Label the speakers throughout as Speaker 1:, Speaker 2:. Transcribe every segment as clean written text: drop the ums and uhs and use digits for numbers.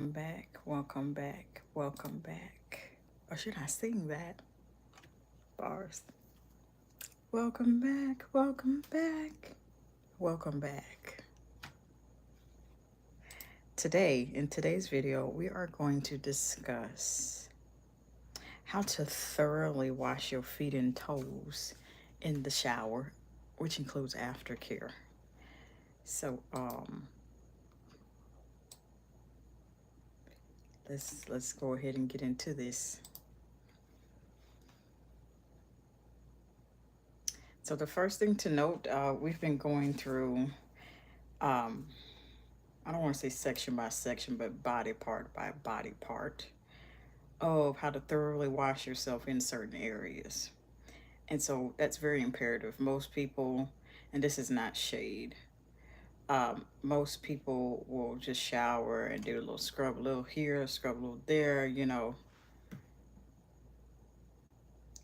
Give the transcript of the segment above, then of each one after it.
Speaker 1: welcome back, welcome back. Or should I sing that? Bars. Welcome back, welcome back, welcome back. Today, in today's video, we are going to discuss how to thoroughly wash your feet and toes in the shower, which includes aftercare. So, let's go ahead and get into this. So the first thing to note, we've been going through, I don't want to say section by section, but body part by body part of how to thoroughly wash yourself in certain areas. And so that's very imperative. Most people, and this is not shade, most people will just shower and do a little scrub, a little here, scrub a little there.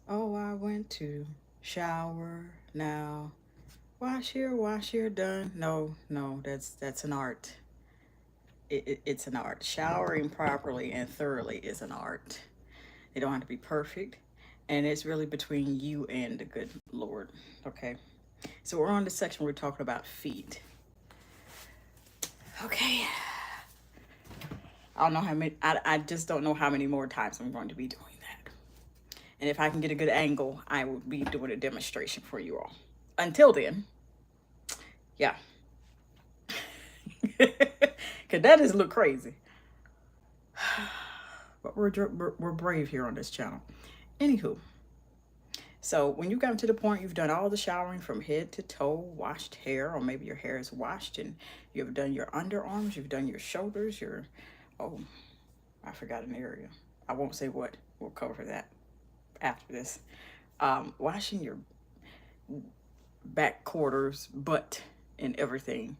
Speaker 1: Oh, I went to shower now. Wash here, done. No, that's an art. It's an art. Showering properly and thoroughly is an art. It don't have to be perfect, and it's really between you and the good Lord. Okay, so we're on the section where we're talking about feet. Okay, I don't know how many. I just don't know how many more times I'm going to be doing that. And if I can get a good angle, I will be doing a demonstration for you all. Until then, yeah. Cause that just look crazy. But we're brave here on this channel. Anywho, so when you come to the point you've done all the showering from head to toe, washed hair, or maybe your hair is washed and you've done your underarms, you've done your shoulders, oh, I forgot an area. I won't say what. We'll cover that after this. Washing your back quarters, butt, and everything.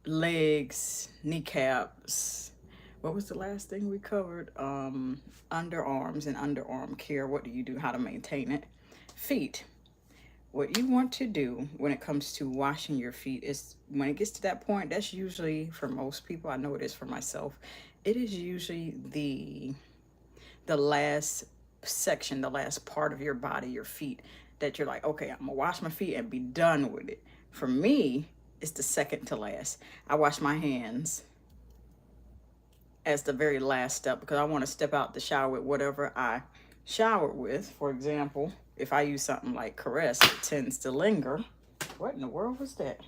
Speaker 1: Legs, kneecaps. What was the last thing we covered? Underarms and underarm care. What do you do? How to maintain it? Feet. What you want to do when it comes to washing your feet is when it gets to that point, that's usually for most people, I know it is for myself, it is usually the last section, the last part of your body, your feet, that you're like, okay, I'm gonna wash my feet and be done with it. For me, it's the second to last. I wash my hands as the very last step because I want to step out the shower with whatever I shower with. For example, if I use something like Caress, it tends to linger. What in the world was that?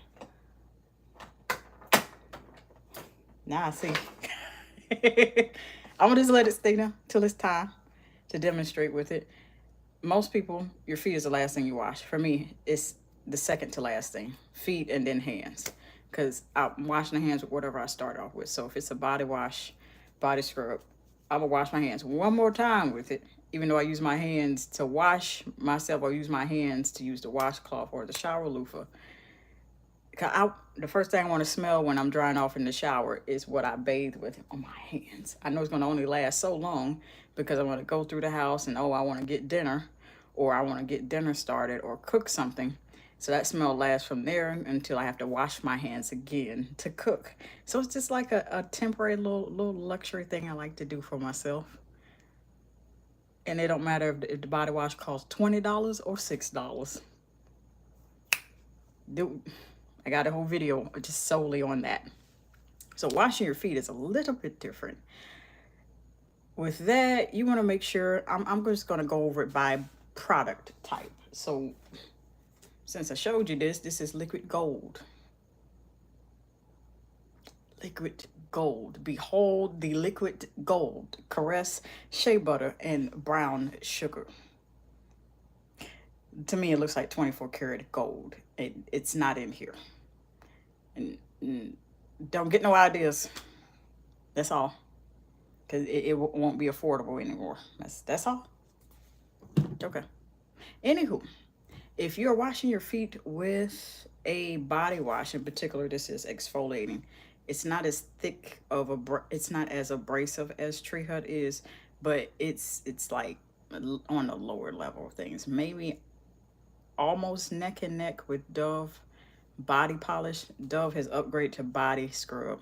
Speaker 1: Now I see. I'm gonna just let it stay there till it's time to demonstrate with it. Most people, your feet is the last thing you wash. For me, it's the second to last thing. Feet and then hands. Because I'm washing the hands with whatever I start off with. So if it's a body wash, body scrub, I'm going to wash my hands one more time with it. Even though I use my hands to wash myself, or use my hands to use the washcloth or the shower loofah. The first thing I want to smell when I'm drying off in the shower is what I bathe with on my hands. I know it's going to only last so long because I want to go through the house and, oh, I want to get dinner, or I want to get dinner started or cook something. So that smell lasts from there until I have to wash my hands again to cook. So it's just like a temporary little luxury thing I like to do for myself. And it don't matter if the body wash costs $20 or $6. I got a whole video just solely on that. So washing your feet is a little bit different. With that, you want to make sure, I'm just going to go over it by product type. So since I showed you this is liquid gold. Liquid gold. Behold the liquid gold. Caress, shea butter, and brown sugar. To me, it looks like 24 karat gold. It's not in here. And don't get no ideas. That's all. Because it won't be affordable anymore. That's all. Okay. Anywho, if you're washing your feet with a body wash, in particular, this is exfoliating. It's not as thick of it's not as abrasive as Tree Hut is, but it's like on the lower level of things. Maybe almost neck and neck with Dove body polish. Dove has upgraded to body scrub,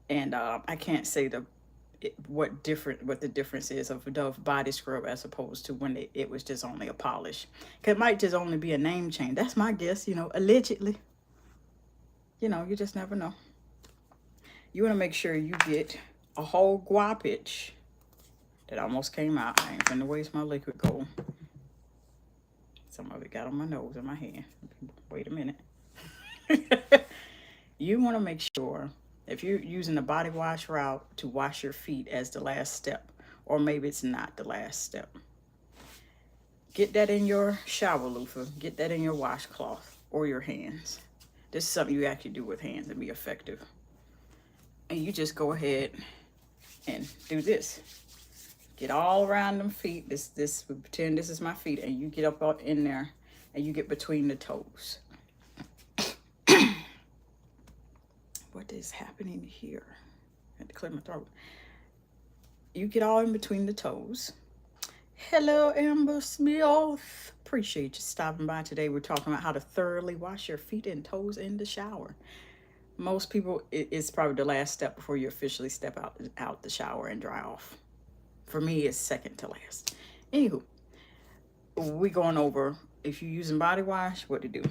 Speaker 1: and I can't say the what the difference is of Dove body scrub as opposed to when it was just only a polish. Cause it might just only be a name change. That's my guess, you know, allegedly. You know, you just never know. You want to make sure you get a whole guapage. That almost came out. I ain't finna waste my liquid gold. Some of it got on my nose and my hand. Wait a minute. You want to make sure if you're using the body wash route to wash your feet as the last step, or maybe it's not the last step, get that in your shower loofah, get that in your washcloth or your hands. This is something you actually do with hands and be effective. And you just go ahead and do this. Get all around them feet. Pretend this is my feet, and you get up out in there and you get between the toes. What is happening here? I had to clear my throat. You get all in between the toes. Hello, Amber Smith. Appreciate you stopping by today. We're talking about how to thoroughly wash your feet and toes in the shower. Most people, it's probably the last step before you officially step out the shower and dry off. For me, it's second to last. Anywho, we going over, if you're using body wash, what to do.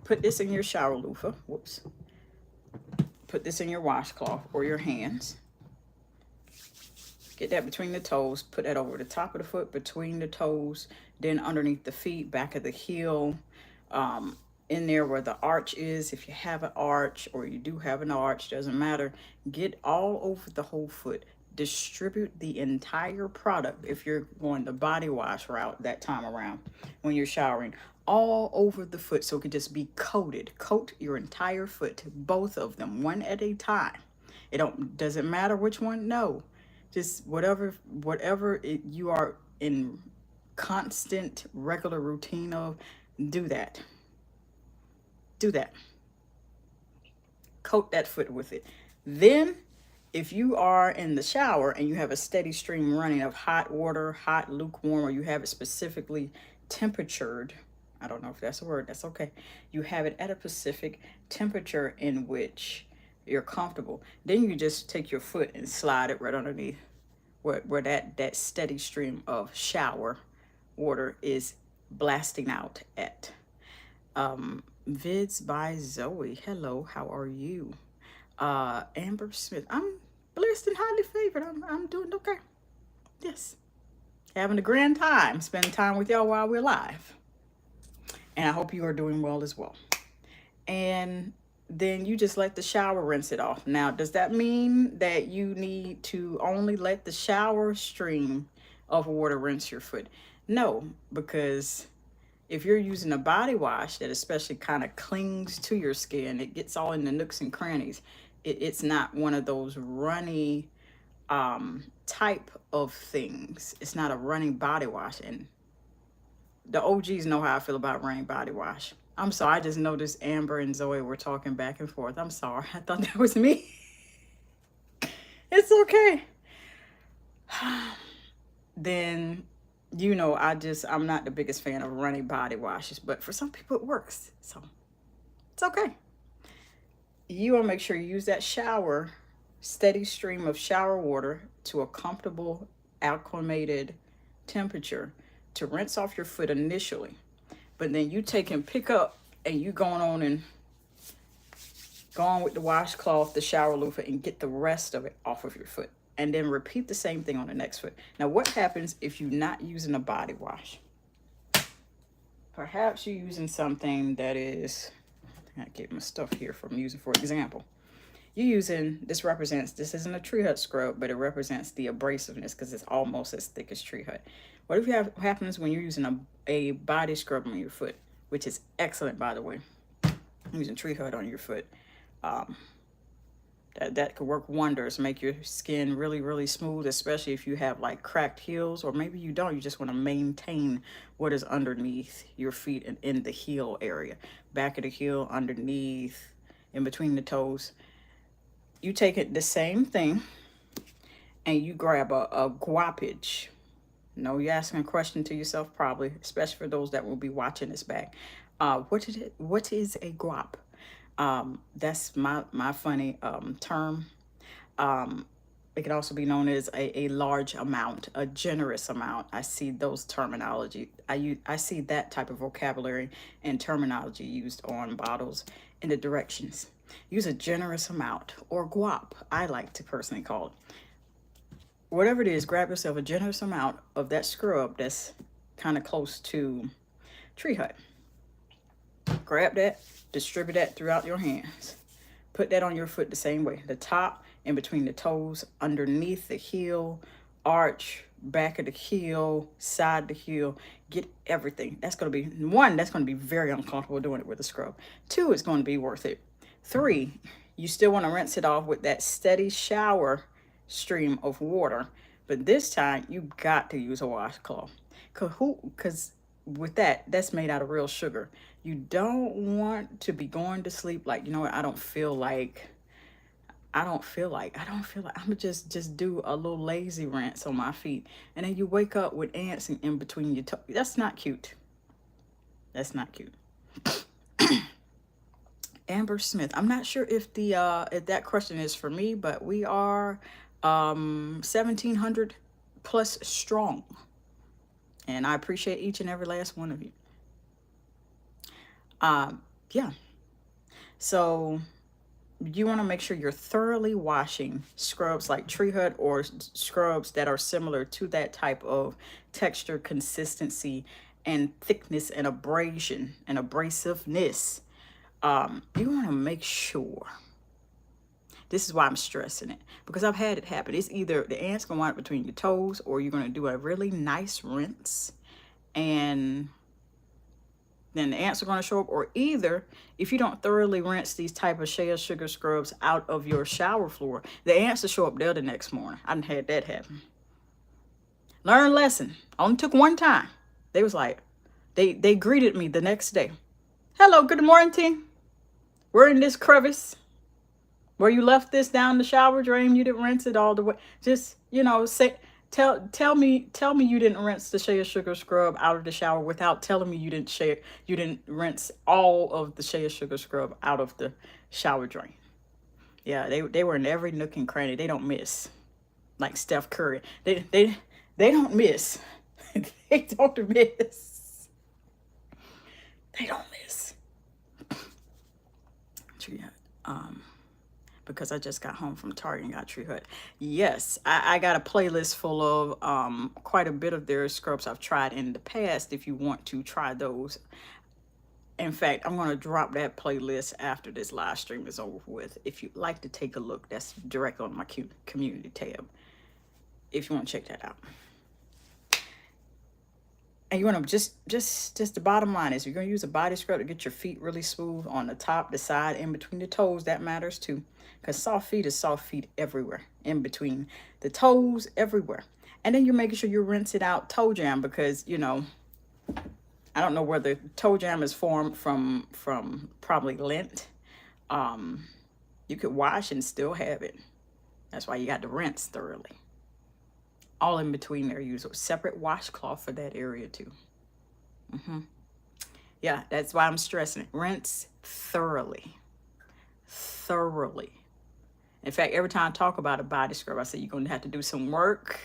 Speaker 1: Put this in your shower loofah. Whoops. Put this in your washcloth or your hands. Get that between the toes. Put that over the top of the foot, between the toes, then underneath the feet, back of the heel, in there where the arch is. If you have an arch or you do have an arch, doesn't matter. Get all over the whole foot. Distribute the entire product if you're going the body wash route that time around when you're showering, all over the foot, so it can just be coated. Coat your entire foot, both of them, one at a time. Doesn't matter which one. No, just whatever you are in constant regular routine of, do that. Coat that foot with it. Then if you are in the shower and you have a steady stream running of hot water, hot, lukewarm, or you have it specifically temperatured, I don't know if that's a word, that's okay. You have it at a specific temperature in which you're comfortable. Then you just take your foot and slide it right underneath where that steady stream of shower water is blasting out at. Vids by Zoe. Hello, how are you? Amber Smith. I'm blessed and highly favored. I'm doing okay. Yes. Having a grand time. Spending time with y'all while we're live. And I hope you are doing well as well. And then you just let the shower rinse it off. Now, does that mean that you need to only let the shower stream of water rinse your foot? No, because if you're using a body wash that especially kind of clings to your skin, it gets all in the nooks and crannies. It's not one of those runny type of things. It's not a running body wash. And the OGs know how I feel about running body wash. I'm sorry, I just noticed Amber and Zoe were talking back and forth. I'm sorry, I thought that was me. It's okay. Then, you know, I'm not the biggest fan of running body washes, but for some people it works. So it's okay. You want to make sure you use that steady stream of shower water to a comfortable, acclimated temperature to rinse off your foot initially. But then you take and pick up and you go on with the washcloth, the shower loofah, and get the rest of it off of your foot. And then repeat the same thing on the next foot. Now, what happens if you're not using a body wash? Perhaps you're using something that is, I get my stuff here from using, for example. You're using, this isn't a Tree Hut scrub, but it represents the abrasiveness because it's almost as thick as Tree Hut. What if happens when you're using a body scrub on your foot, which is excellent, by the way. Using Tree Hut on your foot. That could work wonders, make your skin really, really smooth, especially if you have like cracked heels, or maybe you don't. You just want to maintain what is underneath your feet and in the heel area. Back of the heel, underneath, in between the toes. You take it the same thing and you grab a guapage. No, you're asking a question to yourself probably, especially for those that will be watching this back. What is a guap? That's my funny term. It can also be known as a large amount, a generous amount. I see those terminology. I see that type of vocabulary and terminology used on bottles in the directions. Use a generous amount, or guap, I like to personally call it. Whatever it is, grab yourself a generous amount of that scrub that's kind of close to Tree Hut. Grab that, distribute that throughout your hands. Put that on your foot the same way. The top, in between the toes, underneath the heel, arch, back of the heel, side of the heel. Get everything. That's going to be, one, that's going to be very uncomfortable doing it with a scrub. Two, it's going to be worth it. Three, you still want to rinse it off with that steady shower stream of water. But this time, you got to use a washcloth. Because with that, that's made out of real sugar. You don't want to be going to sleep like, you know what, I don't feel like I'm gonna just do a little lazy rinse on my feet. And then you wake up with ants in between your toes. That's not cute. That's not cute. Amber Smith. I'm not sure if if that question is for me, but we are 1,700 plus strong. And I appreciate each and every last one of you. Yeah. So you want to make sure you're thoroughly washing scrubs like Tree Hut or scrubs that are similar to that type of texture, consistency, and thickness and abrasion and abrasiveness. You want to make sure. This is why I'm stressing it, because I've had it happen. It's either the ants going to wind up between your toes, or you're going to do a really nice rinse and then the ants are going to show up. Or either, if you don't thoroughly rinse these type of shea sugar scrubs out of your shower floor, the ants will show up there the next morning. I done had that happen. Learn lesson. Only took one time. They was like, they greeted me the next day. Hello, good morning, team. We're in this crevice where you left this down the shower drain. You didn't rinse it all the way. Just, you know, tell me you didn't rinse the shea sugar scrub out of the shower without telling me you didn't rinse all of the shea sugar scrub out of the shower drain. Yeah, they were in every nook and cranny. They don't miss. Like Steph Curry. They don't miss. They don't miss. They don't miss. Because I just got home from Target and got Tree Hut. Yes, I got a playlist full of quite a bit of their scrubs I've tried in the past if you want to try those. In fact, I'm going to drop that playlist after this live stream is over with. If you'd like to take a look, that's direct on my community tab. If you want to check that out. And you want to just the bottom line is you're going to use a body scrub to get your feet really smooth on the top, the side, in between the toes. That matters too. Because soft feet is soft feet everywhere. In between the toes, everywhere. And then you're making sure you rinse it out toe jam because, you know, I don't know whether toe jam is formed from probably lint. You could wash and still have it. That's why you got to rinse thoroughly. All in between there, use a separate washcloth for that area too. Yeah, that's why I'm stressing it. Rinse thoroughly. Thoroughly. In fact, every time I talk about a body scrub, I say you're going to have to do some work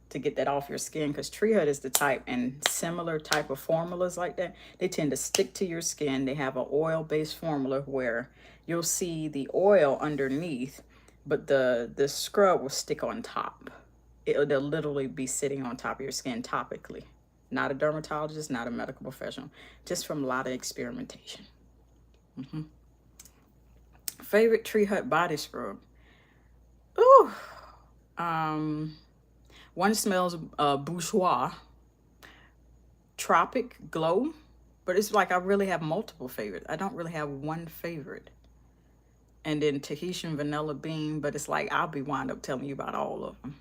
Speaker 1: to get that off your skin, because Tree Hut is the type, and similar type of formulas like that, they tend to stick to your skin. They have an oil-based formula where you'll see the oil underneath, but the scrub will stick on top. They'll literally be sitting on top of your skin topically. Not a dermatologist, not a medical professional, just from a lot of experimentation. Favorite Tree Hut body scrub. Ooh. One smells bourgeois, tropic, glow, but it's like I really have multiple favorites. I don't really have one favorite. And then Tahitian vanilla bean, but it's like I'll be wind up telling you about all of them.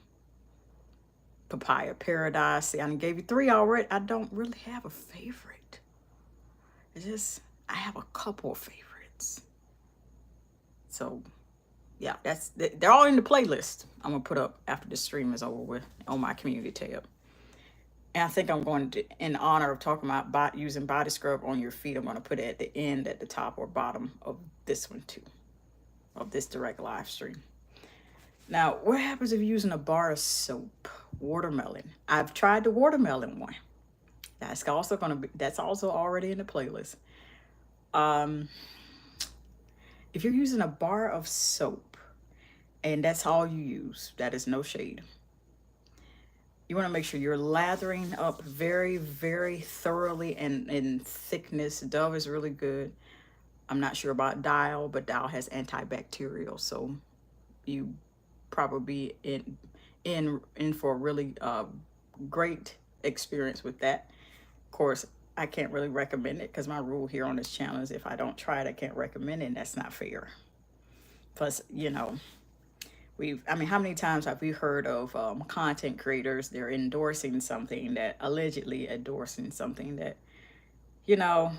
Speaker 1: Papaya Paradise. See, I gave you 3 already. I don't really have a favorite. It's just, I have a couple of favorites. So, yeah, they're all in the playlist I'm going to put up after the stream is over with on my community tab. And I think I'm going to, in honor of talking about using body scrub on your feet, I'm going to put it at the end, at the top or bottom of this one too, of this direct live stream. Now, what happens if you're using a bar of soap? Watermelon. I've tried the watermelon one. That's also already in the playlist. Um, if you're using a bar of soap and that's all you use, that is no shade. You want to make sure you're lathering up very, very thoroughly and in thickness. Dove is really good. I'm not sure about Dial, but Dial has antibacterial, so you probably in for a really great experience with that. Of course, I can't really recommend it because my rule here on this channel is if I don't try it, I can't recommend it, and that's not fair. Plus, I mean, how many times have we heard of content creators? They're endorsing something that allegedly endorsing something that, you know,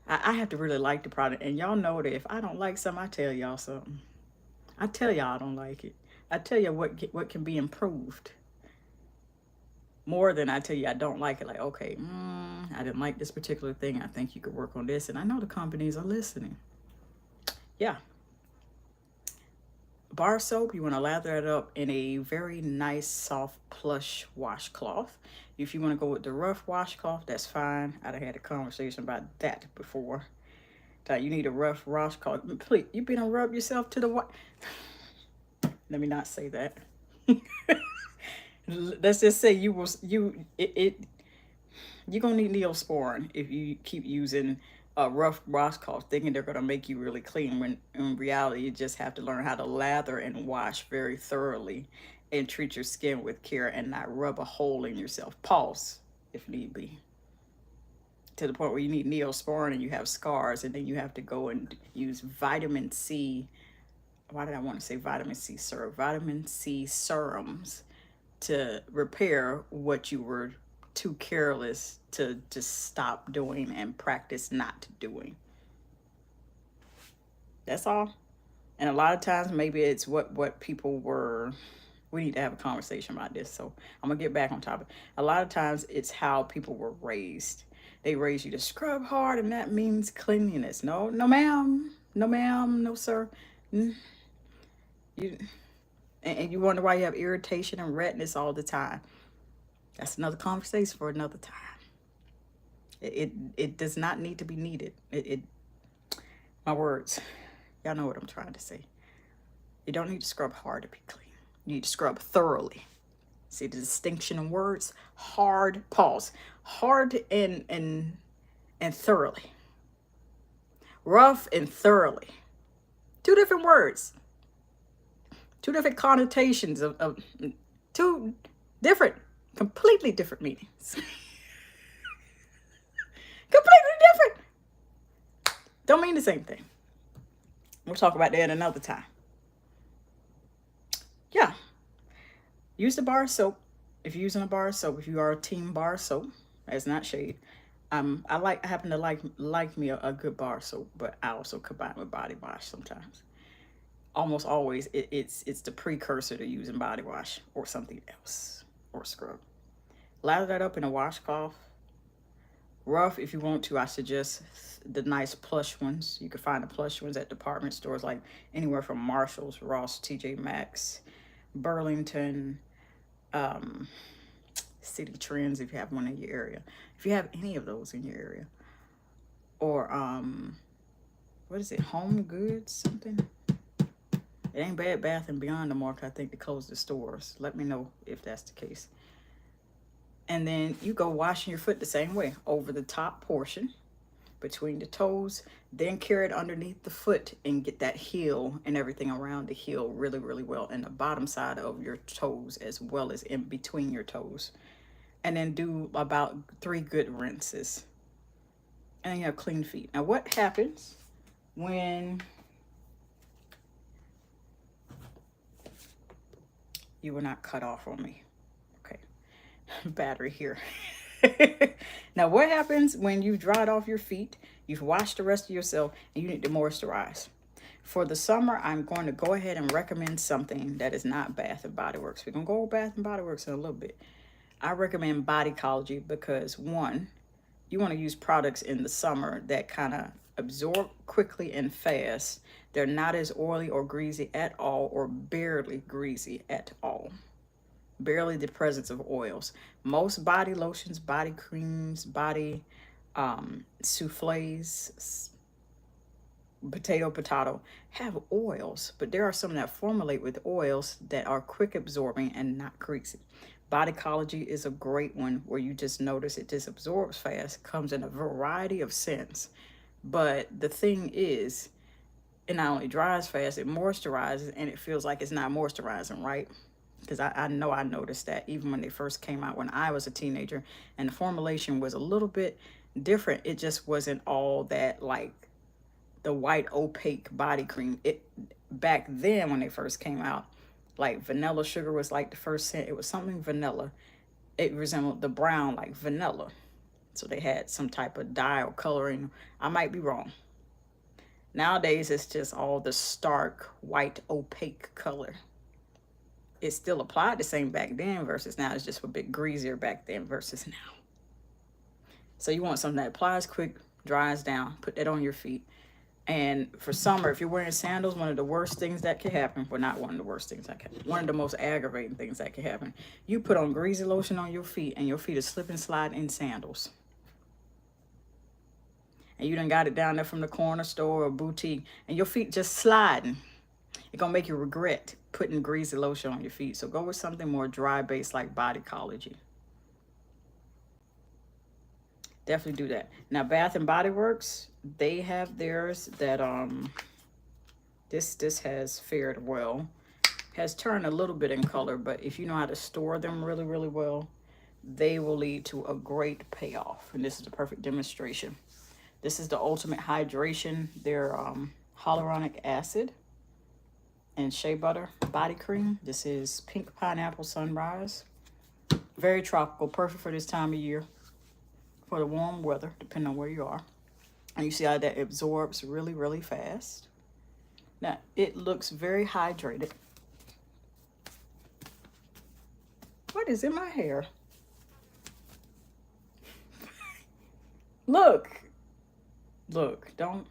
Speaker 1: I have to really like the product. And y'all know that if I don't like something, I tell y'all something. I tell y'all I don't like it. I tell you what can be improved more than I tell you I don't like it. Like, okay, I didn't like this particular thing. I think you could work on this. And I know the companies are listening. Yeah. Bar soap, you want to lather it up in a very nice, soft, plush washcloth. If you want to go with the rough washcloth, that's fine. I'd have had a conversation about that before. You need a rough washcloth. Please, you been to rub yourself to the what? Let me not say that. Let's just say you're gonna need Neosporin if you keep using a rough washcloth thinking they're gonna make you really clean, when in reality you just have to learn how to lather and wash very thoroughly and treat your skin with care and not rub a hole in yourself. Pause if need be. To the point where you need Neosporin and you have scars, and then you have to go and use vitamin C. Why did I want to say vitamin C serum? Vitamin C serums to repair what you were too careless to just stop doing and practice not doing. That's all. And a lot of times maybe it's what people were. We need to have a conversation about this, so I'm gonna get back on topic. A lot of times it's how people were raised. They raise you to scrub hard, and that means cleanliness. No, no ma'am, no ma'am, no sir. You and you wonder why you have irritation and redness all the time. That's another conversation for another time. It does not need to be needed. My words, y'all know what I'm trying to say. You don't need to scrub hard to be clean. You need to scrub thoroughly. See the distinction in words? Hard, pause. Hard and thoroughly. Rough and thoroughly. Two different words. Two different connotations of two different, completely different meanings. Completely different. Don't mean the same thing. We'll talk about that another time. Yeah. Use the bar soap. If you're using a bar soap, if you are a team bar soap, that's not shade. I happen to like me a good bar soap, but I also combine with body wash sometimes. Almost always it's the precursor to using body wash or something else or scrub. Lather that up in a washcloth. Rough if you want to. I suggest the nice plush ones. You can find the plush ones at department stores like anywhere from Marshalls, Ross, TJ Maxx, Burlington, City Trends if you have one in your area. If you have any of those in your area. Or what is it? Home Goods something? It ain't Bed Bath and Beyond no more because I think they closed the stores. Let me know if that's the case. And then you go washing your foot the same way. Over the top portion, between the toes, then carry it underneath the foot and get that heel and everything around the heel really, really well. And the bottom side of your toes as well as in between your toes. And then do about 3 good rinses. And you have clean feet. Now what happens when you were not cut off on me? Okay. Battery here. Now what happens when you've dried off your feet, you've washed the rest of yourself, and you need to moisturize? For the summer, I'm going to go ahead and recommend something that is not Bath and Body Works. We're going to go over Bath and Body Works in a little bit. I recommend Bodycology because, one, you want to use products in the summer that kind of absorb quickly and fast. They're not as oily or greasy at all, or barely greasy at all. Barely the presence of oils. Most body lotions, body creams, body souffles, potato have oils, but there are some that formulate with oils that are quick absorbing and not greasy. Bodycology is a great one where you just notice it just absorbs fast, comes in a variety of scents. But the thing is, it not only dries fast, it moisturizes, and it feels like it's not moisturizing, right? Because I know I noticed that even when they first came out when I was a teenager, and the formulation was a little bit different. It just wasn't all that like the white opaque body cream. It back then when they first came out, like vanilla sugar was like the first scent. It was something vanilla. It resembled the brown like vanilla. So they had some type of dye or coloring. I might be wrong. Nowadays it's just all the stark white opaque color. It still applied the same back then versus now. It's just a bit greasier back then versus now. So you want something that applies quick, dries down, put that on your feet. And for summer, if you're wearing sandals, one of the worst things that can happen, well, not one of the worst things that can, one of the most aggravating things that can happen, you put on greasy lotion on your feet and your feet are slip and slide in sandals. And you done got it down there from the corner store or boutique and your feet just sliding. It's gonna make you regret putting greasy lotion on your feet. So go with something more dry based like Bodycology. Definitely do that. Now Bath and Body Works, they have theirs that this has fared well. Has turned a little bit in color, but if you know how to store them really, really well, they will lead to a great payoff. And this is the perfect demonstration. This is the Ultimate Hydration, their hyaluronic acid and shea butter body cream. This is Pink Pineapple Sunrise. Very tropical, perfect for this time of year, for the warm weather, depending on where you are. And you see how that absorbs really, really fast. Now, it looks very hydrated. What is in my hair? Look, don't.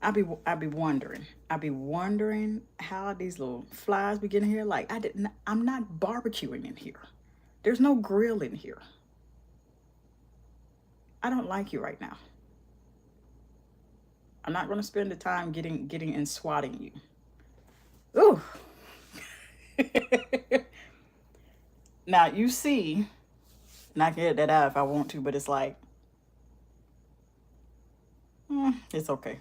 Speaker 1: I be wondering. I be wondering how these little flies be getting here. Like I'm not barbecuing in here. There's no grill in here. I don't like you right now. I'm not going to spend the time getting and swatting you. Ooh. Now you see, and I can get that out if I want to, but it's like, it's okay.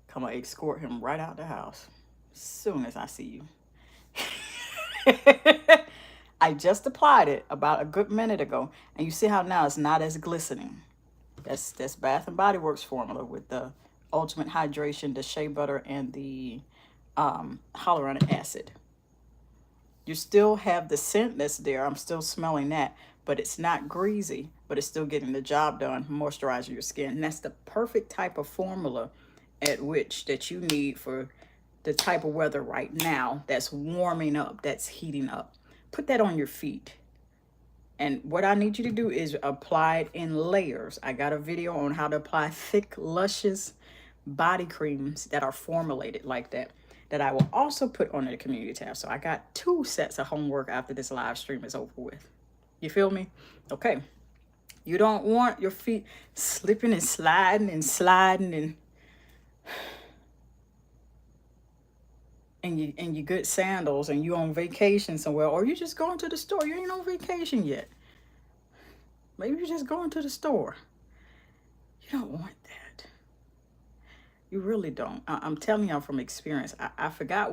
Speaker 1: Come on, escort him right out the house as soon as I see you. I just applied it about a good minute ago, and you see how now it's not as glistening. That's Bath and Body Works formula with the Ultimate Hydration, the shea butter, and the hyaluronic acid. You still have the scent that's there. I'm still smelling that, but it's not greasy, but it's still getting the job done, moisturizing your skin. And that's the perfect type of formula at which that you need for the type of weather right now that's warming up, that's heating up. Put that on your feet. And what I need you to do is apply it in layers. I got a video on how to apply thick, luscious body creams that are formulated like that I will also put on the community tab. So I got 2 sets of homework after this live stream is over with. You feel me? Okay. You don't want your feet slipping and sliding and you good sandals and you on vacation somewhere, or you just going to the store. You ain't on vacation yet. Maybe you're just going to the store. You don't want that. You really don't. I'm telling y'all from experience. I forgot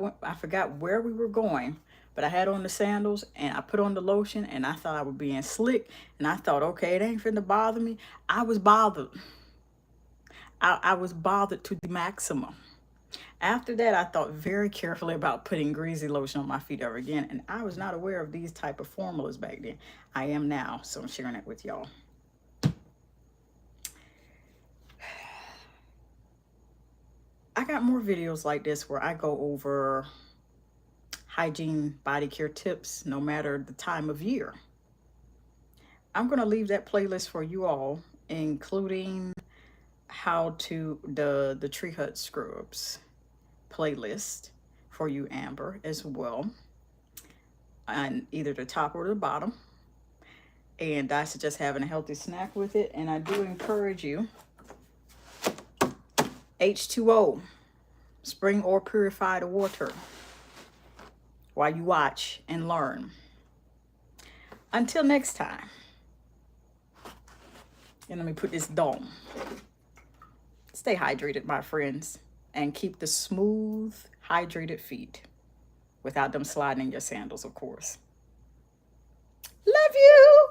Speaker 1: where we were going, but I had on the sandals and I put on the lotion and I thought I was being slick, and I thought, okay, it ain't finna bother me. I was bothered. I was bothered to the maximum. After that, I thought very carefully about putting greasy lotion on my feet ever again, and I was not aware of these type of formulas back then. I am now, so I'm sharing it with y'all. I got more videos like this where I go over hygiene body care tips no matter the time of year. I'm going to leave that playlist for you all including the Tree Hut Scrubs playlist for you, Amber, as well, on either the top or the bottom. And I suggest having a healthy snack with it. And I do encourage you, H2O, spring or purified water, while you watch and learn. Until next time. And let me put this down. Stay hydrated, my friends, and keep the smooth, hydrated feet without them sliding in your sandals, of course. Love you.